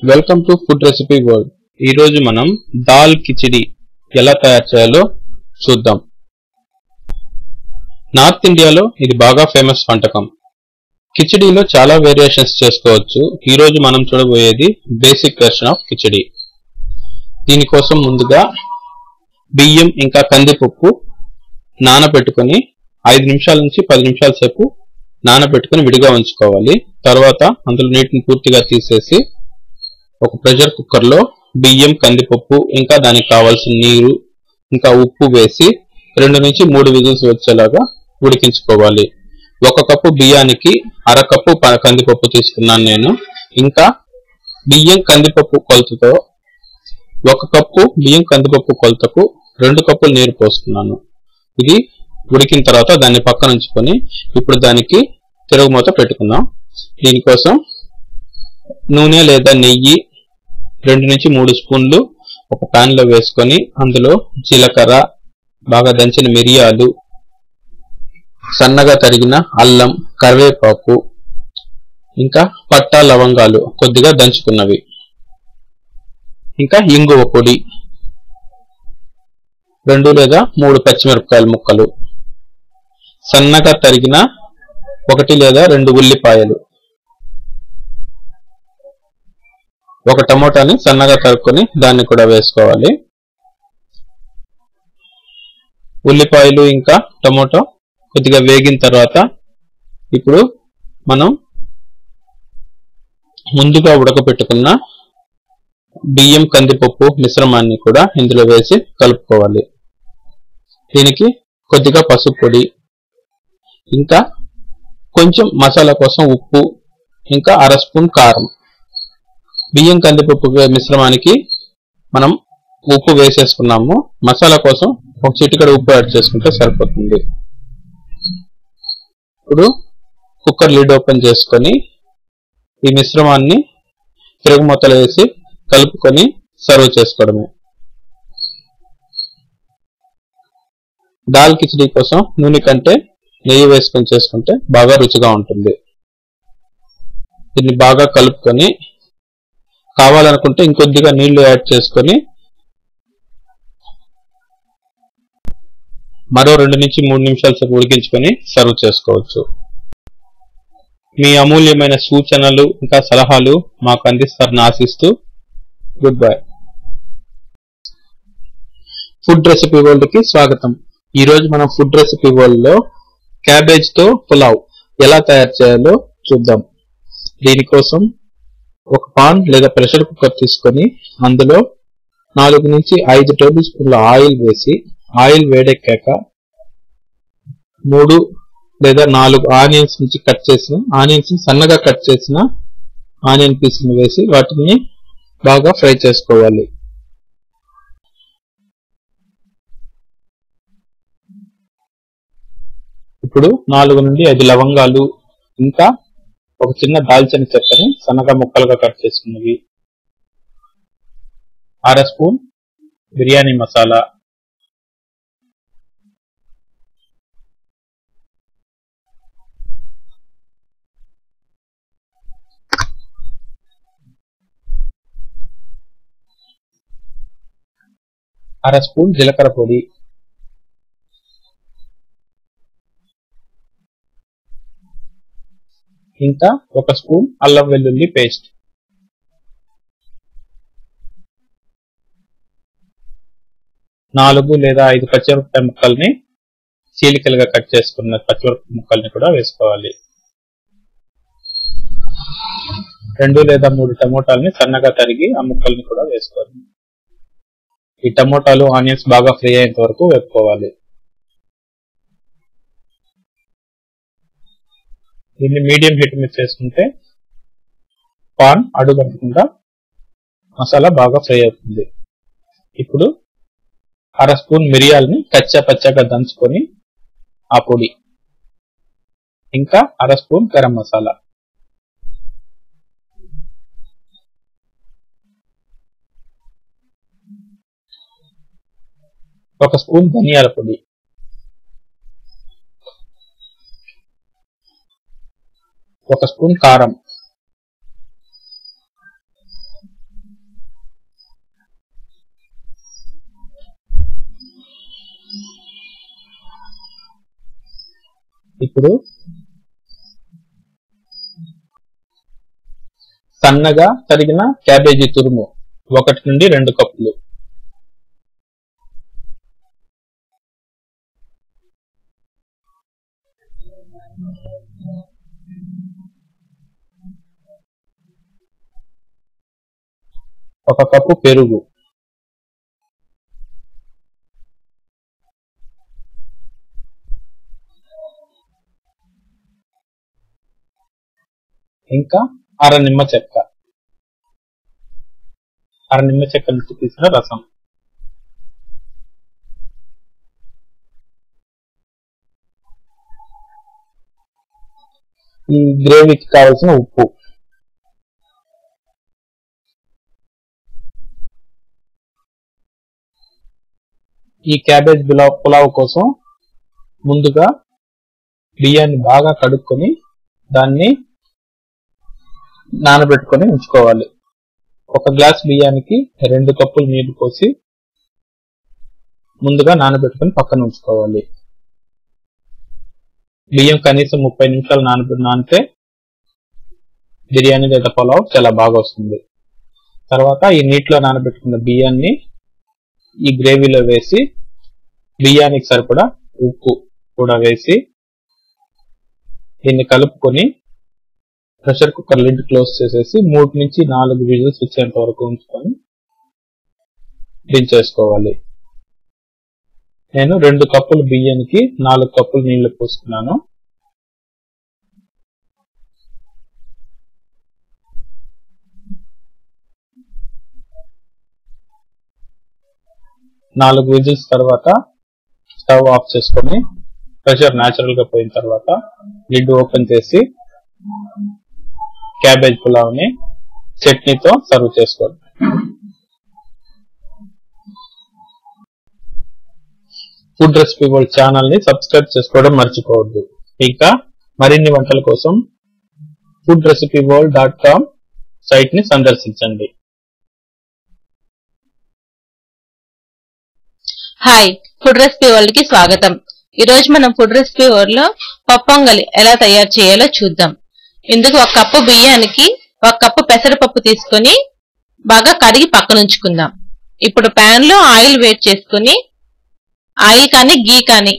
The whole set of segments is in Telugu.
Welcome to food recipe world. ఈ రోజు మనం దాల్ కిచిడి ఎలా తయారు చేయాలో చూద్దాం. నార్త్ ఇండియాలో ఇది బాగా ఫేమస్ వంటకం. కిచిడిలో చాలా వేరియేషన్స్ చేసుకోవచ్చు. ఈ రోజు మనం చూడబోయేది బేసిక్ వెర్షన్ ఆఫ్ కిచిడి. దీనికోసం ముందుగా బియ్యం ఇంకా కందిపప్పు నానబెట్టుకొని 5 నిమిషాల నుంచి 10 నిమిషాల సేపు నానబెట్టుకొని విడిగా ఉంచుకోవాలి. తర్వాత అందులో నీటిని పూర్తిగా తీసేసి ఒక ప్రెషర్ కుక్కర్ లో బియ్యం కందిపప్పు ఇంకా దానికి కావాల్సిన నీరు ఇంకా ఉప్పు వేసి 2 నుంచి 3 విజిల్స్ వచ్చేలాగా ఉడికించుకోవాలి. 1 కప్పు బియ్యానికి అర కప్పు కందిపప్పు తీసుకున్నాను నేను. ఇంకా బియ్యం కందిపప్పు కొలతతో 1 కప్పు బియ్యం కందిపప్పు కొలతకు 2 కప్పులు నీరు పోస్తున్నాను. ఇది ఉడికిన తర్వాత దాన్ని పక్కన ఉంచుకొని ఇప్పుడు దానికి తిరుగుమూత పెట్టుకుందాం. దీనికోసం నూనె లేదా నెయ్యి 2 నుంచి 3 స్పూన్లు ఒక పాన్ లో వేసుకొని అందులో జీలకర్ర, బాగా దంచిన మిరియాలు, సన్నగా తరిగిన అల్లం, కరివేపాకు ఇంకా పట్టా లవంగాలు కొద్దిగా దంచుకున్నవి, ఇంకా ఇంగువ పొడి, 2 లేదా 3 పచ్చిమిరపకాయల ముక్కలు, సన్నగా తరిగిన 1 లేదా 2 ఉల్లిపాయలు, 1 టమోటాని సన్నగా తరుక్కొని దాన్ని కూడా వేసుకోవాలి. ఉల్లిపాయలు ఇంకా టమోటా కొద్దిగా వేగిన తర్వాత ఇప్పుడు మనం ముందుగా ఉడకపెట్టుకున్న బియ్యం కందిపప్పు మిశ్రమాన్ని కూడా ఇందులో వేసి కలుపుకోవాలి. దీనికి కొద్దిగా పసుపు పొడి, ఇంకా కొంచెం మసాలా కోసం ఉప్పు, ఇంకా అర స్పూన్ కారం. బియ్యం కందిపప్పు మిశ్రమానికి మనం ఉప్పు వేసేసుకున్నాము. మసాలా కోసం ఒక చిటికెడు ఉప్పు యాడ్ చేసుకుంటే సరిపోతుంది. ఇప్పుడు కుక్కర్ లిడ్ ఓపెన్ చేసుకొని ఈ మిశ్రమాన్ని తిరుగుమూతలు వేసి కలుపుకొని సర్వ్ చేసుకోవడమే. దాల్ కిచిడి కోసం నూనె కంటే నెయ్యి వేసుకొని చేసుకుంటే బాగా రుచిగా ఉంటుంది. దీన్ని బాగా కలుపుకొని కావాలనుకుంటే ఇంకొద్దిగా నీళ్లు యాడ్ చేసుకొని మరో 2 నుంచి 3 నిమిషాల సేపు ఉడికించుకొని సర్వ్ చేసుకోవచ్చు. మీ అమూల్యమైన సూచనలు ఇంకా సలహాలు మాకు అందిస్తారని ఆశిస్తూ good bye. Food recipe world కి స్వాగతం. ఈ రోజు మనం ఫుడ్ రెసిపీ వరల్డ్ లో క్యాబేజ్ తో పులావ్ ఎలా తయారు చేయాలో చూద్దాం. దీనికోసం ఒక పాన్ లేదా ప్రెషర్ కుక్కర్ తీసుకొని అందులో 4 నుంచి 5 టేబుల్ స్పూన్ల ఆయిల్ వేసి ఆయిల్ వేడెక్కాక 3 లేదా 4 ఆనియన్స్ నుంచి కట్ చేసిన ఆనియన్స్ సన్నగా కట్ చేసిన ఆనియన్ పీసులు వేసి వాటిని బాగా ఫ్రై చేసుకోవాలి. ఇప్పుడు 4 నుండి 5 లవంగాలు ఇంకా ఒక చిన్న దాల్చిన చెక్కని సన్నగా ముక్కలుగా కట్ చేసుకున్నవి, అర స్పూన్ బిర్యానీ మసాలా, అర స్పూన్ జీలకర్ర పొడి, ఇంకా 1 స్పూన్ అల్లం వెల్లుల్లి పేస్ట్, 4 లేదా 5 పచ్చిమిరపకాయ ముక్కల్ని చీలికలుగా కట్ చేసుకున్న పచ్చిమిరపకాయ ముక్కల్ని కూడా వేసుకోవాలి. 2 లేదా 3 టమోటాలని సన్నగా తరిగి ఆ ముక్కల్ని కూడా వేసుకోవాలి. ఈ టమోటాలు ఆనియన్స్ బాగా ఫ్రై అయ్యేంత వరకు వేపుకోవాలి. దీన్ని మీడియం హీట్ మీద చేసుకుంటే పాన్ అడుగంటకుండా మసాలా బాగా ఫ్రై అవుతుంది. ఇప్పుడు అర స్పూన్ మిరియాలని కచ్చా పచ్చగా దంచుకొని ఆ పొడి, ఇంకా అర స్పూన్ గరం మసాలా, ఒక స్పూన్ ధనియాల పొడి, 1 స్పూన్ కారం, ఇప్పుడు సన్నగా తరిగిన క్యాబేజీ తురుము 1 నుండి 2 కప్పులు, ఒక కప్పు పెరుగు, ఇంకా అర నిమ్మ చెక్క నుంచి తీసిన రసం. ఈ గ్రేవీకి కావలసిన ఉప్పు. ఈ క్యాబేజ్ పులావ్ కోసం ముందుగా బియ్యాన్ని బాగా కడుక్కొని దాన్ని నానబెట్టుకొని ఉంచుకోవాలి. 1 గ్లాస్ బియ్యానికి 2 కప్పులు నీళ్లు పోసి ముందుగా నానబెట్టుకొని పక్కన ఉంచుకోవాలి. బియ్యం కనీసం 30 నిమిషాలు నానితే బిర్యానీ లేదా పులావ్ చాలా బాగా వస్తుంది. తర్వాత ఈ నీటిలో నానబెట్టుకున్న బియ్యాన్ని ఈ గ్రేవీలో వేసి బియ్యానికి సరిపడా ఉప్పు కూడా వేసి దీన్ని కలుపుకొని ప్రెషర్ కుక్కర్ లిడ్ క్లోజ్ చేసేసి 3 నుంచి 4 విజిల్స్ వచ్చేంత వరకు ఉంచుకొని దించేసుకోవాలి. నేను 2 కప్పుల బియ్యానికి 4 కప్పులు నీళ్లు పోసుకున్నాను. నాలుగు విజిల్స్ తర్వాత స్టవ్ ఆఫ్ చేసుకొని ప్రెషర్ న్యాచురల్ గా పోయిన తర్వాత లిడ్ ఓపెన్ చేసి క్యాబేజ్ పులావ్ ని చట్నీతో సర్వ్ చేసుకోండి. ఫుడ్ రెసిపీ వరల్డ్ ఛానల్ ని సబ్స్క్రైబ్ చేసుకోవడం మర్చిపోవద్దు. ఇంకా మరిన్ని వంటల కోసం foodrecipeworld.com సైట్ ని సందర్శించండి. హాయ్, ఫుడ్ రెసిపీ వరల్డ్ కి స్వాగతం. ఈ రోజు మనం ఫుడ్ రెసిపీ వరల్డ్ లో పప్పొంగలి ఎలా తయారు చేయాలో చూద్దాం. ఇందుకు 1 కప్పు బియ్యానికి 1 కప్పు పెసరపప్పు తీసుకొని బాగా కడిగి పక్కన ఉంచుకుందాం. ఇప్పుడు పాన్ లో ఆయిల్ వేడి చేసుకుని ఆయిల్ కానీ గీ కానీ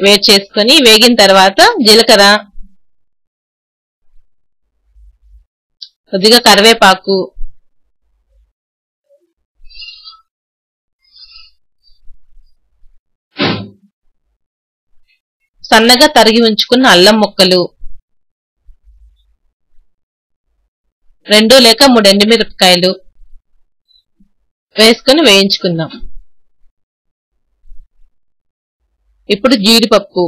వేడి చేసుకుని వేగిన తర్వాత జీలకర్ర, కొద్దిగా కరివేపాకు, సన్నగా తరిగి ఉంచుకున్న అల్లం ముక్కలు, 2 లేక 3 ఎండుమిరపకాయలు వేసుకుని వేయించుకుందాం. ఇప్పుడు జీడిపప్పు,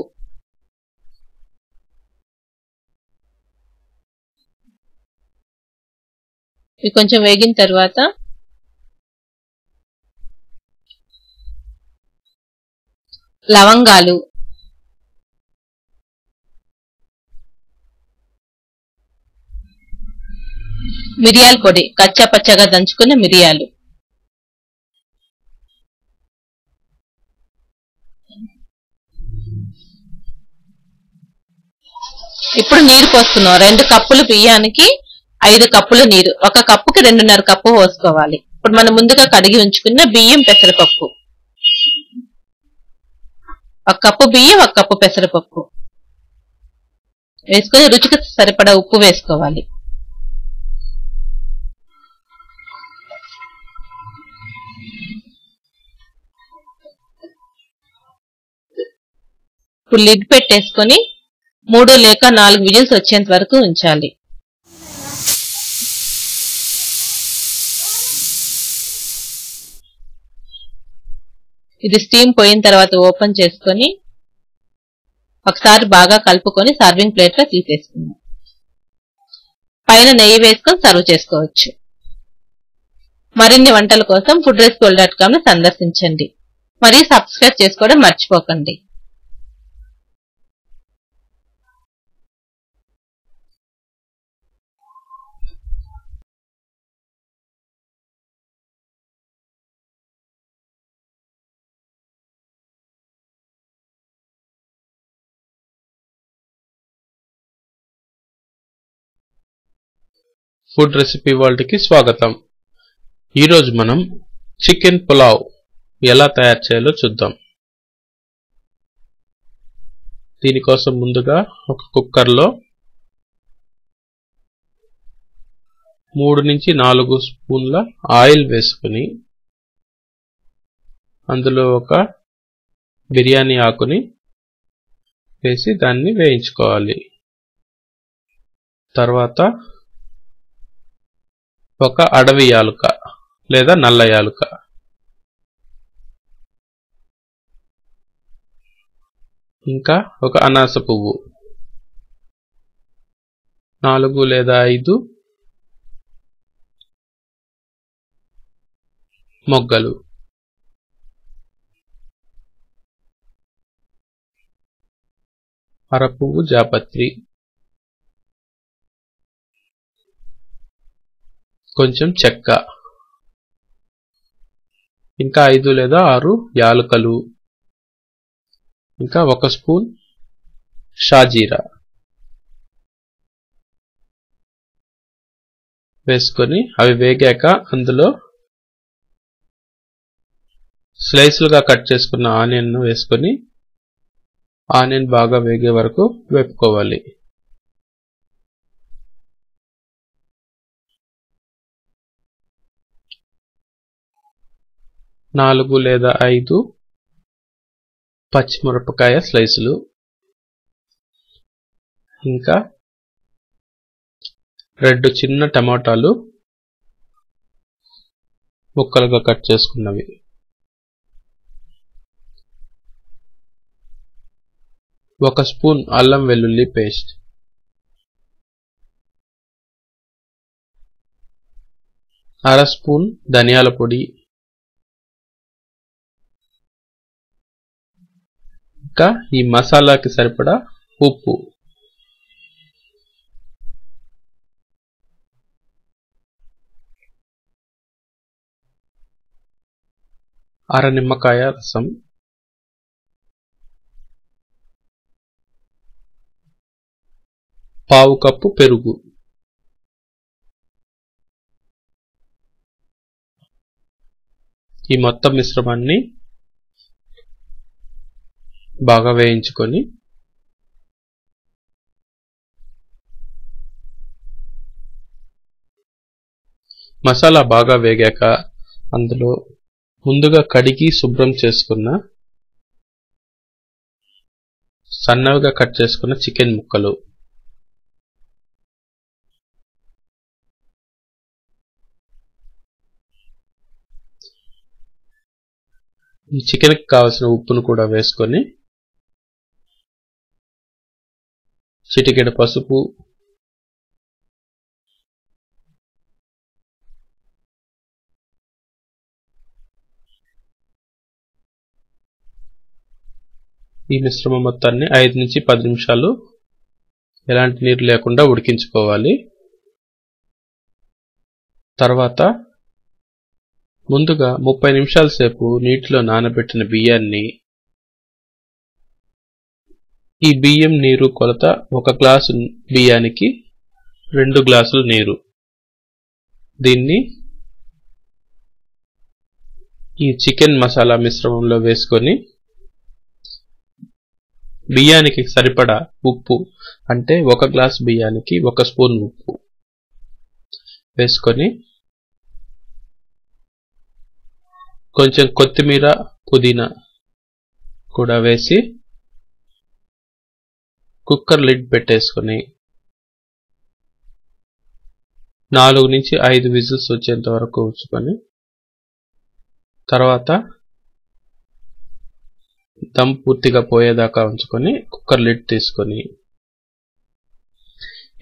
ఇవి కొంచెం వేగిన తర్వాత లవంగాలు, మిరియాల పొడి, కచ్చా పచ్చగా దంచుకున్న మిరియాలు, ఇప్పుడు నీరు పోసుకున్నాం. 2 కప్పులు బియ్యానికి 5 కప్పులు నీరు, 1 కప్పుకి 2.5 కప్పు పోసుకోవాలి. ఇప్పుడు మనం ముందుగా కడిగి ఉంచుకున్న బియ్యం, పెసరపప్పు, 1 కప్పు బియ్యం 1 కప్పు పెసరపప్పు వేసుకొని రుచికి సరిపడా ఉప్పు వేసుకోవాలి. ఇప్పుడు లిడ్ పెట్టేసుకొని 3 లేక 4 విజిల్స్ వచ్చేంత వరకు ఉంచాలి. ఇది స్టీమ్ పోయిన తర్వాత ఓపెన్ చేసుకొని ఒకసారి బాగా కలుపుకొని సర్వింగ్ ప్లేట్ లో తీసేసుకుందాం. పైన నెయ్యి వేసుకొని సర్వ్ చేసుకోవచ్చు. మరిన్ని వంటల కోసం foodrecipeworld.com ని సందర్శించండి. మరియు సబ్స్క్రైబ్ చేసుకోవడం మర్చిపోకండి. ఫుడ్ రెసిపీ వరల్డ్కి స్వాగతం. ఈరోజు మనం చికెన్ పులావ్ ఎలా తయారు చేయాలో చూద్దాం. దీనికోసం ముందుగా ఒక కుక్కర్లో 3 నుంచి 4 స్పూన్ల ఆయిల్ వేసుకుని అందులో ఒక బిర్యానీ ఆకుని వేసి దాన్ని వేయించుకోవాలి. తర్వాత ఒక అడవి యాలుక లేదా నల్ల యాలుక, ఇంకా ఒక అనాస పువ్వు, 4 లేదా 5 మొగ్గలు, అరపువ్వు జాపత్రి, కొంచెం చెక్క, ఇంకా 5 లేదా 6 యాలుకలు, ఇంకా 1 స్పూన్ షాజీరా వేసుకొని అవి వేగాక అందులో స్లైస్లుగా కట్ చేసుకున్న ఆనియన్ వేసుకొని ఆనియన్ బాగా వేగే వరకు వేపుకోవాలి. నాలుగు లేదా 5 పచ్చిమిరపకాయ స్లైసులు, ఇంకా 2 చిన్న టమాటాలు ముక్కలుగా కట్ చేసుకున్నవి, ఒక స్పూన్ అల్లం వెల్లుల్లి పేస్ట్, అర స్పూన్ ధనియాల పొడి, ఇంకా ఈ మసాలాకి సరిపడా ఉప్పు, అర నిమ్మకాయ రసం, పావు కప్పు పెరుగు, ఈ మొత్తం మిశ్రమాన్ని బాగా వేయించుకొని మసాలా బాగా వేగాక అందులో ముందుగా కడిగి శుభ్రం చేసుకున్న సన్నగా కట్ చేసుకున్న చికెన్ ముక్కలు, ఈ చికెన్కి కావలసిన ఉప్పును కూడా వేసుకొని చిటికెడు పసుపు, ఈ మిశ్రమం మొత్తాన్ని 5 నుంచి 10 నిమిషాలు ఎలాంటి నీరు లేకుండా ఉడికించుకోవాలి. తర్వాత ముందుగా 30 నిమిషాల సేపు నీటిలో నానబెట్టిన బియ్యాన్ని, ఈ బియ్యం నీరు కొలత 1 గ్లాసు బియ్యానికి 2 గ్లాసులు నీరు, దీన్ని ఈ చికెన్ మసాలా మిశ్రమంలో వేసుకొని బియ్యానికి సరిపడా ఉప్పు, అంటే 1 గ్లాసు బియ్యానికి 1 స్పూన్ ఉప్పు వేసుకొని కొంచెం కొత్తిమీర పుదీనా కూడా వేసి కుక్కర్ లిడ్ పెట్టేసుకొని 4 నుంచి 5 విజిల్స్ వచ్చేంత వరకు ఉంచుకొని తర్వాత దమ్ పూర్తిగా పోయేదాకా ఉంచుకొని కుక్కర్ లిడ్ తీసుకొని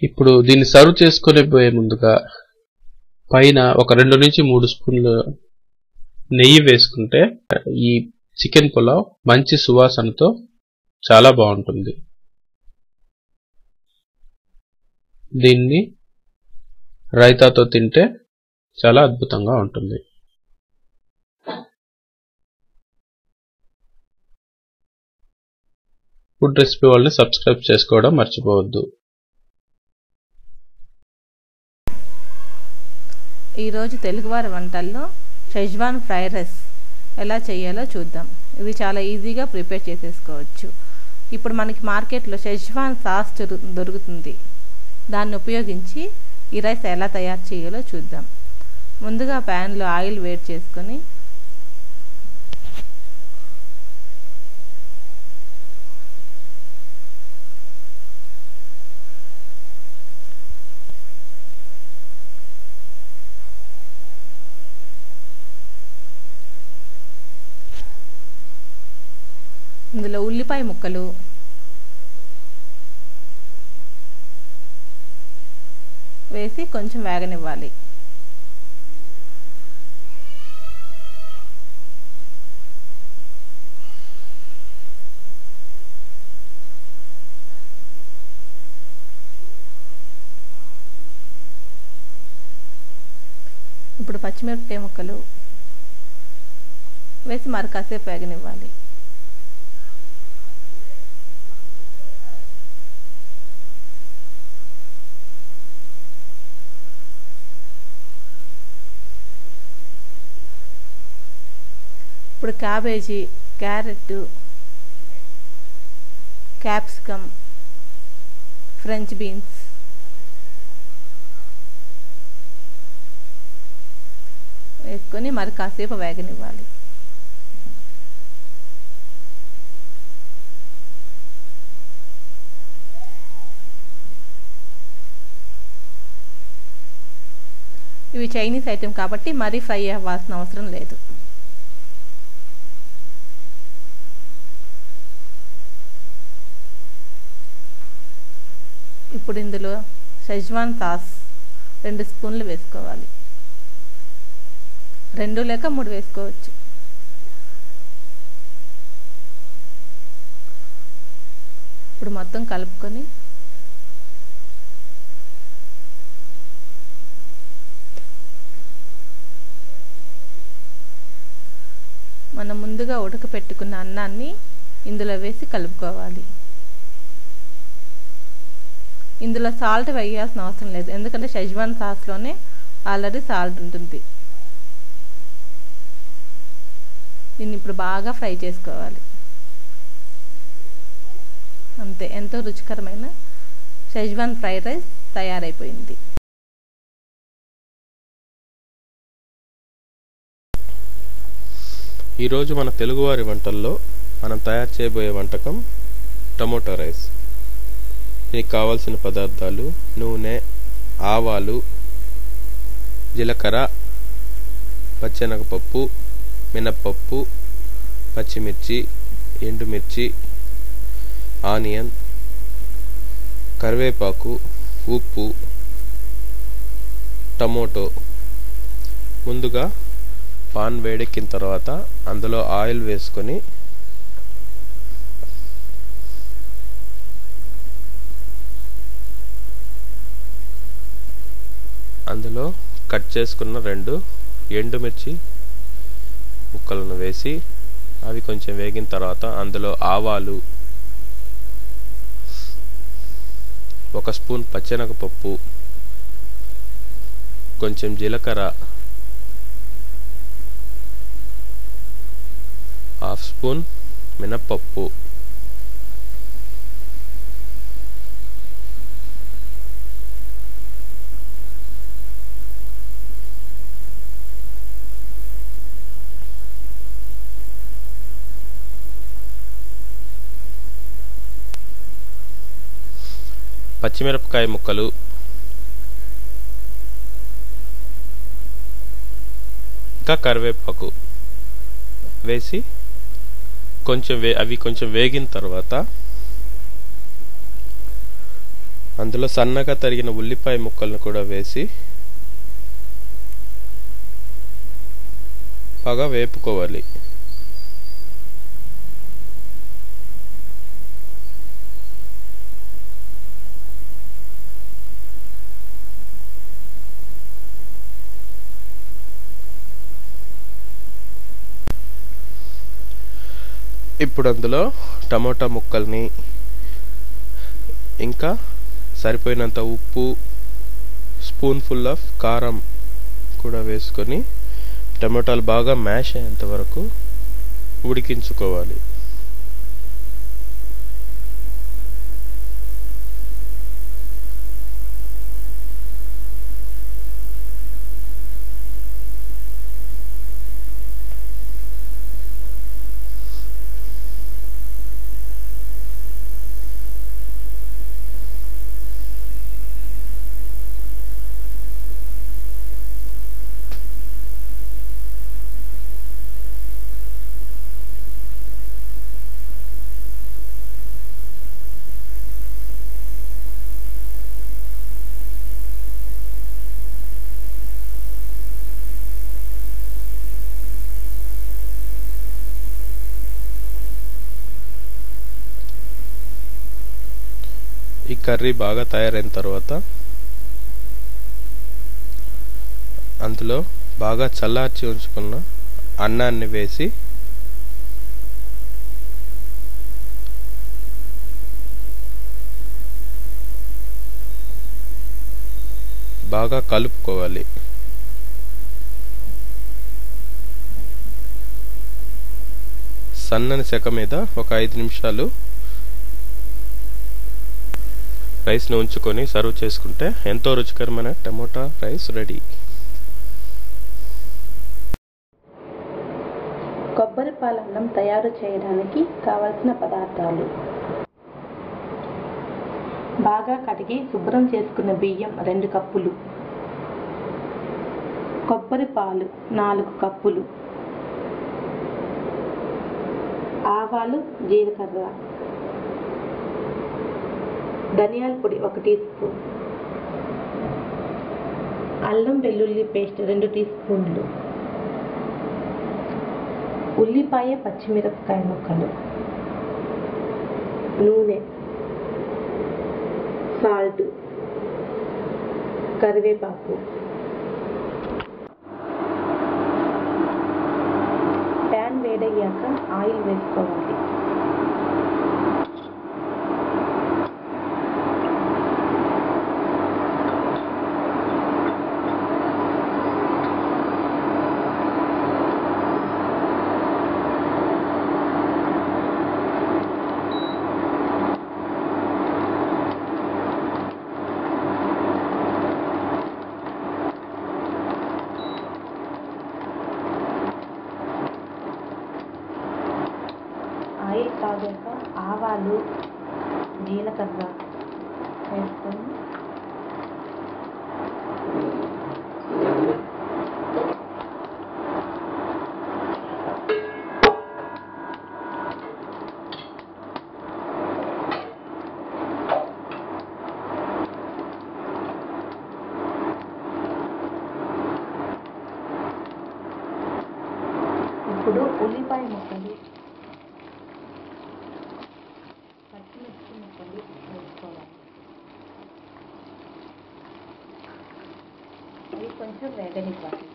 ఇప్పుడు దీన్ని సర్వ్ చేసుకునే పోయే ముందుగా పైన ఒక 2 నుంచి 3 స్పూన్లు నెయ్యి వేసుకుంటే ఈ చికెన్ పులావ్ మంచి సువాసనతో చాలా బాగుంటుంది. దీన్ని రైతాతో తింటే చాలా అద్భుతంగా ఉంటుంది. ఫుడ్ రెసిపీ వాళ్ళని సబ్స్క్రైబ్ చేసుకోవడం మర్చిపోవద్దు. ఈరోజు తెలుగువారి వంటల్లో షెజ్వాన్ ఫ్రైడ్ రైస్ ఎలా చేయాలో చూద్దాం. ఇది చాలా ఈజీగా ప్రిపేర్ చేసేసుకోవచ్చు. ఇప్పుడు మనకి మార్కెట్లో షెజ్వాన్ సాస్ దొరుకుతుంది. దాన్ని ఉపయోగించి ఈ రైస్ ఎలా తయారు చేయాలో చూద్దాం. ముందుగా ప్యాన్లో ఆయిల్ వేడి చేసుకొని ఇందులో ఉల్లిపాయ ముక్కలు, వేసి కొంచెం వేగనివ్వాలి. ఇప్పుడు పచ్చిమిరపకాయ ముక్కలు వేసి మరి కాసేపు వేగనివ్వాలి. ఇప్పుడు cabbage, carrot, capsicum, French beans వేసుకొని మరి కాసేపు వేగనివ్వాలి. ఇవి చైనీస్ ఐటెం కాబట్టి మరీ ఫ్రై అవ్వాల్సిన అవసరం లేదు. ఇప్పుడు ఇందులో షెజ్వాన్ సాస్ 2 స్పూన్లు వేసుకోవాలి. 2 లేక 3 వేసుకోవచ్చు. ఇప్పుడు మొత్తం కలుపుకొని మనం ముందుగా ఉడకపెట్టుకున్న అన్నాన్ని ఇందులో వేసి కలుపుకోవాలి. ఇందులో సాల్ట్ వేయాల్సిన అవసరం లేదు, ఎందుకంటే షెజ్వాన్ సాస్లోనే ఆల్రెడీ సాల్ట్ ఉంటుంది. దీన్ని ఇప్పుడు బాగా ఫ్రై చేసుకోవాలి. అంతే, ఎంతో రుచికరమైన షెజ్వాన్ ఫ్రైడ్ రైస్ తయారైపోయింది. ఈరోజు మన తెలుగువారి వంటల్లో మనం తయారు చేయబోయే వంటకం టమోటా రైస్. దీనికి కావాల్సిన పదార్థాలు: నూనె, ఆవాలు, జీలకర్ర, పచ్చెనగపప్పు, మినప్పప్పు, పచ్చిమిర్చి, ఎండుమిర్చి, ఆనియన్, కరివేపాకు, ఉప్పు, టమోటో. ముందుగా పాన్ వేడెక్కిన తర్వాత అందులో ఆయిల్ వేసుకొని అందులో కట్ చేసుకున్న 2 ఎండుమిర్చి ముక్కలను వేసి అవి కొంచెం వేగిన తర్వాత అందులో ఆవాలు, 1 స్పూన్ పచ్చెనగపప్పు, కొంచెం జీలకర్ర, 1/2 స్పూన్ మినప్పప్పు, పచ్చిమిరపకాయ ముక్కలు, ఇంకా కరివేపాకు వేసి అవి కొంచెం వేగిన తర్వాత అందులో సన్నగా తరిగిన ఉల్లిపాయ ముక్కలను కూడా వేసి బాగా వేపుకోవాలి. ఇప్పుడు అందులో టమోటా ముక్కల్ని, ఇంకా సరిపోయినంత ఉప్పు, స్పూన్ ఫుల్ ఆఫ్ కారం కూడా వేసుకొని టమాటాలు బాగా మ్యాష్ అయ్యేంత వరకు ఉడికించుకోవాలి. ఈ కర్రీ బాగా తయారైన తర్వాత అందులో బాగా చల్లార్చి ఉంచుకున్న అన్నాన్ని వేసి బాగా కలుపుకోవాలి. సన్నని సెక మీద ఒక 5 నిమిషాలు రైస్ని ఉంచుకొని సర్వ్ చేసుకుంటే ఎంతో రుచికరమైన టమోటా రైస్ రెడీ. కొబ్బరి పాలన్నం తయారు చేయడానికి కావలసిన పదార్థాలు: బాగా కడిగి శుభ్రం చేసుకున్న బియ్యం 2 కప్పులు, కొబ్బరి పాలు 4 కప్పులు, ఆవాలు, జీలకర్ర, ధనియాల పొడి 1 టీ స్పూన్, అల్లం వెల్లుల్లి పేస్ట్ 2 టీ స్పూన్లు, ఉల్లిపాయ పచ్చిమిరపకాయ ముక్కలు, నూనె, సాల్ట్, కరివేపాకు. ప్యాన్ వేడయ్యాక ఆయిల్ వేసుకోవాలి. ఆయిల్ కాగాక ఆవాలు, జీలకర్ర వేసుకొని ఇప్పుడు ఉల్లిపాయ ముక్కలు, పచ్చిమిర్చి ముక్కలు వేసుకోవాలి. అవి కొంచెం వేగనివ్వాలి.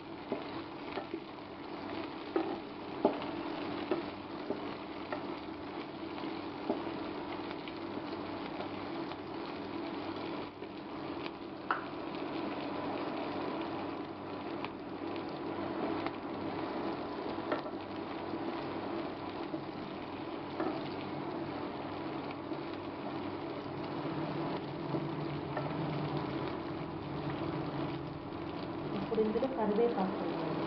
ఇప్పుడు ఇందులో కరివేపాకు వేయాలి.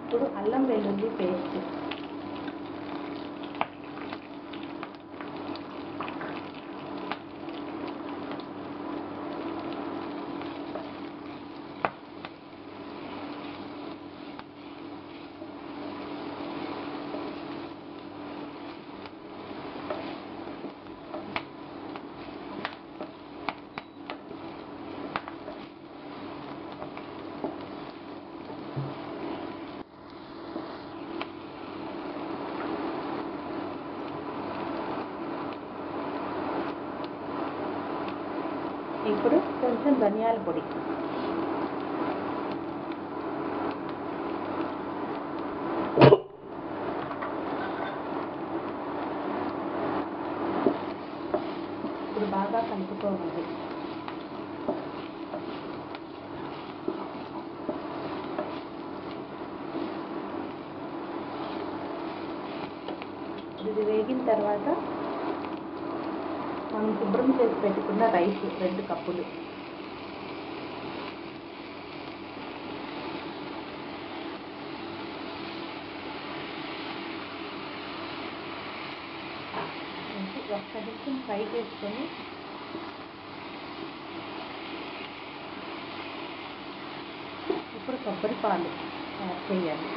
ఇప్పుడు అల్లం వెల్లుల్లి పేస్ట్, ఇప్పుడు కొంచెం ధనియాల పొడి, ఇప్పుడు బాగా కలుపుకోవాలి. ఇది వేగిన తర్వాత మనం శుభ్రం చేసి పెట్టుకున్న రైస్ 2 కప్పులు, ఒక్క నిమిషం ఫ్రై చేసుకొని ఇప్పుడు కొబ్బరి పాలు యాడ్ చేయాలి.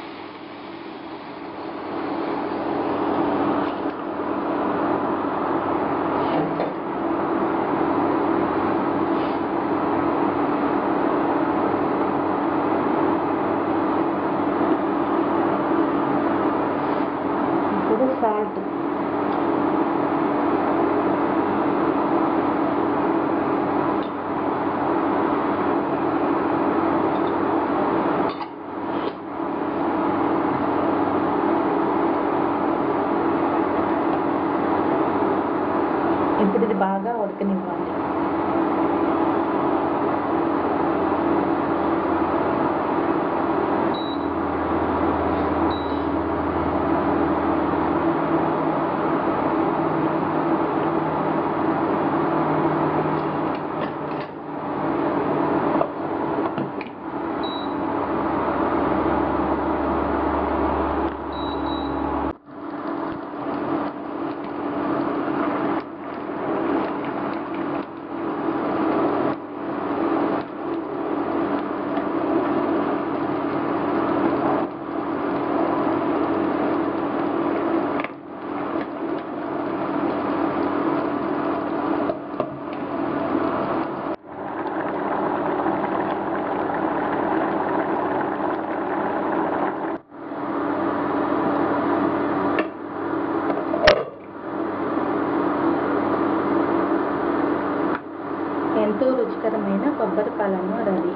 ఇప్పుడు సాల్ట్, ఇప్పుడు ఇది బాగా ఉడకనివ్వాలి. ఎంతో రుచికరమైన కొబ్బరి పాలన్నం రెడీ.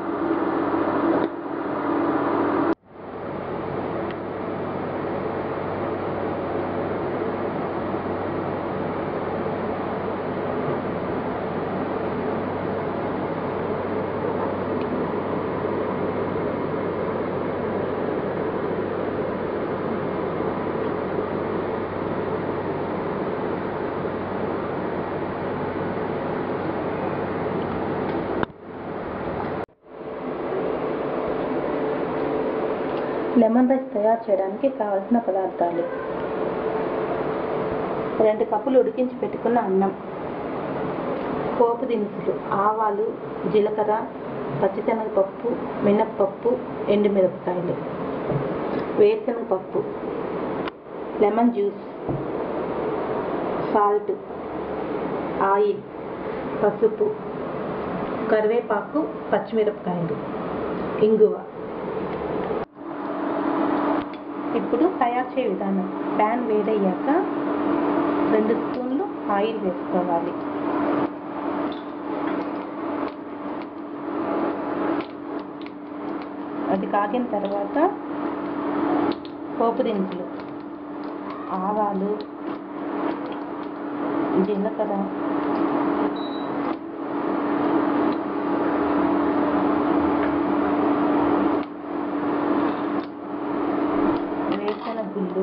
లెమన్ రైస్ తయారు చేయడానికి కావలసిన పదార్థాలు: 2 కప్పులు ఉడికించి పెట్టుకున్న అన్నం, పోపు దినుసులు, ఆవాలు, జీలకర్ర, పచ్చిశనగపప్పు, మినప్పప్పు, ఎండుమిరపకాయలు, వేరుశనగపప్పు, లెమన్ జ్యూస్, సాల్ట్, ఆయిల్, పసుపు, కరివేపాకు, పచ్చిమిరపకాయలు, ఇంగువ. ఇప్పుడు తయారు చేయ విధానం: ప్యాన్ వేడయ్యాక 2 స్పూన్లు ఆయిల్ వేసుకోవాలి. అది కాగిన తర్వాత పోపు దినుసులు, ఆవాలు, జీలకర్ర, వేరుశనగుళ్ళు,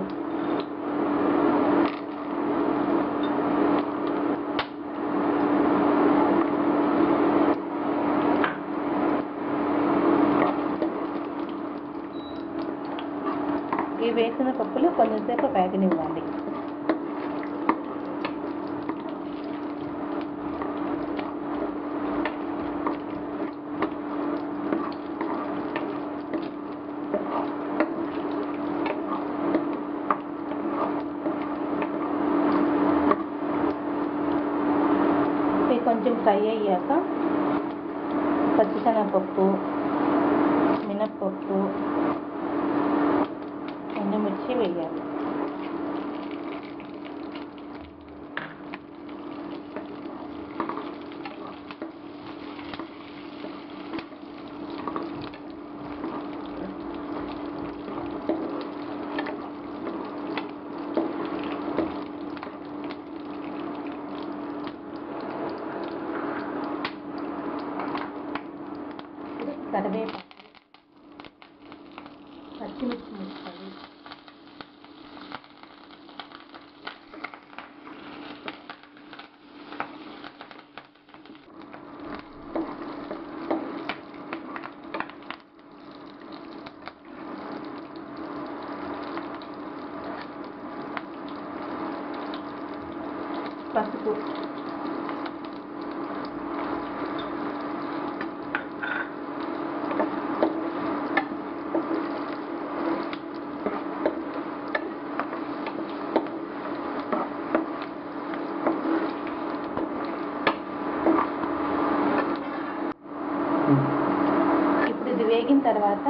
ఈ వేసిన పప్పులు కొంచెంసేపు వేగనివ్వాలి. కొంచెం ఫ్రై అయ్యాక పచ్చిశనగపప్పు, మినప్పప్పు, ఎండుమిర్చి వేయాలి. పసుపు, ఇప్పుడు ఇది వేగిన తర్వాత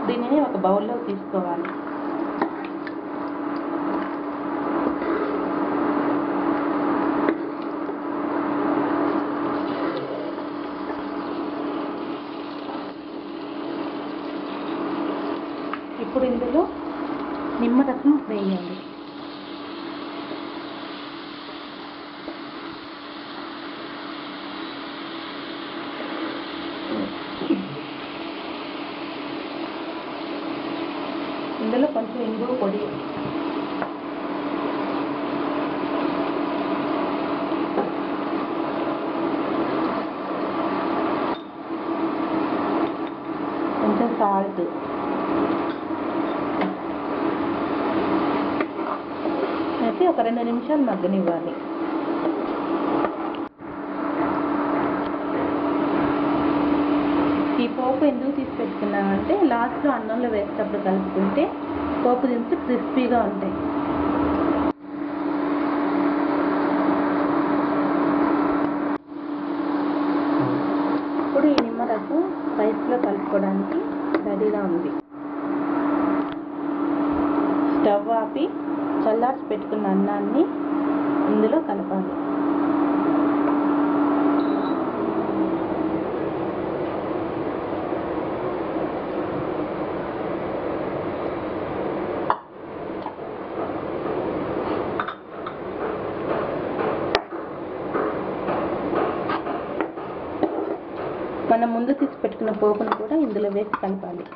దీనిని ఒక బౌల్లో తీసుకోవాలి. ఇప్పుడు ఇందులో నిమ్మరసం వేయాలి. ఇందులో కొంచెం ఇంగువ పొడి, కొంచెం సాల్ట్, వేసి ఒక 2 నిమిషాలు మగ్గనివ్వాలి. ఈ పోపు ఎందుకు తీసి పెట్టుకున్నామంటే లాస్ట్లో అన్నంలో వేసేటప్పుడు కలుపుకుంటే పోపు దినుసులు క్రిస్పీగా ఉంటాయి. ఇప్పుడు ఈ నిమ్మరసం రైస్లో కలుపుకోవడానికి రెడీగా ఉంది. స్టవ్ ఆపి చల్లార్చి పెట్టుకున్న అన్నాన్ని ఇందులో కలపాలి. మనం ముందు తీసి పెట్టుకున్న పోపును కూడా ఇందులో వేసి కలపాలి.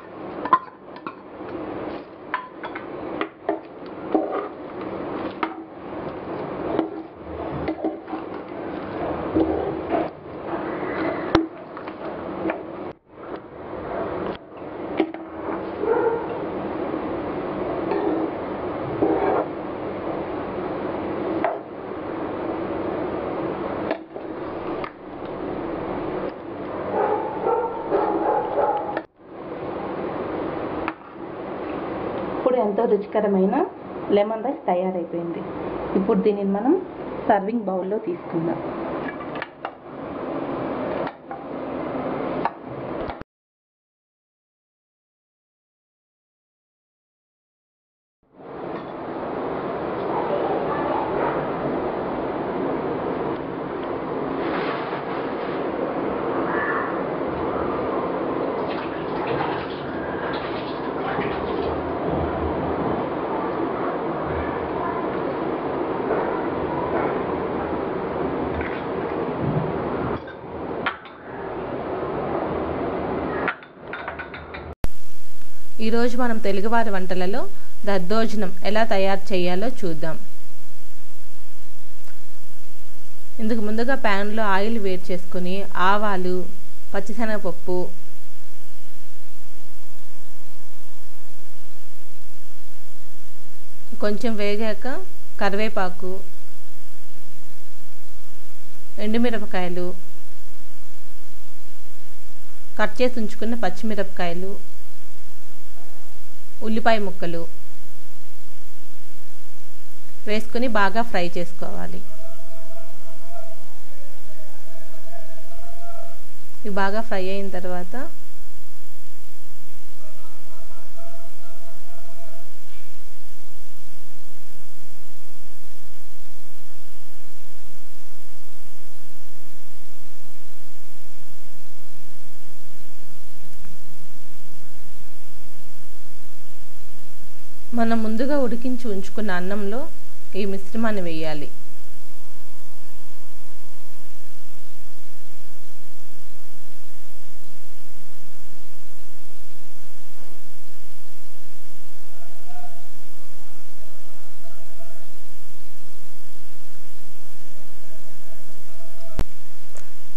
ఇప్పుడు ఎంతో రుచికరమైన లెమన్ రైస్ తయారైపోయింది. ఇప్పుడు దీనిని మనం సర్వింగ్ బౌల్లో తీసుకుందాం. ఈరోజు మనం తెలుగువారి వంటలలో దద్దోజనం ఎలా తయారు చేయాలో చూద్దాం. ఇందుకు ముందుగా ప్యాన్లో ఆయిల్ వేడి చేసుకొని ఆవాలు, పచ్చిశనగపప్పు, కొంచెం వేగాక కరివేపాకు, ఎండుమిరపకాయలు, కట్ చేసి ఉంచుకున్న పచ్చిమిరపకాయలు, ఉల్లిపాయ ముక్కలు వేసుకొని బాగా ఫ్రై చేసుకోవాలి. ఇవి బాగా ఫ్రై అయిన తర్వాత మనం ముందుగా ఉడికించి ఉంచుకున్న అన్నంలో ఈ మిశ్రమాన్ని వేయాలి.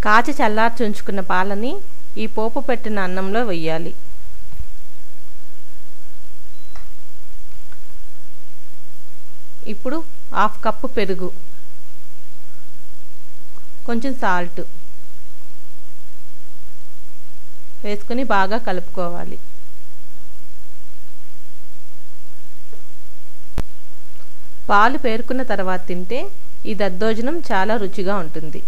కాచి చల్లార్చి ఉంచుకున్న పాలని ఈ పోపు పెట్టిన అన్నంలో వేయాలి. ఇప్పుడు 1/2 కప్పు పెరుగు, కొంచెం సాల్ట్ వేసుకొని బాగా కలుపుకోవాలి. పాలు పేరుకున్న తర్వాత తింటే ఈ దద్దోజనం చాలా రుచిగా ఉంటుంది.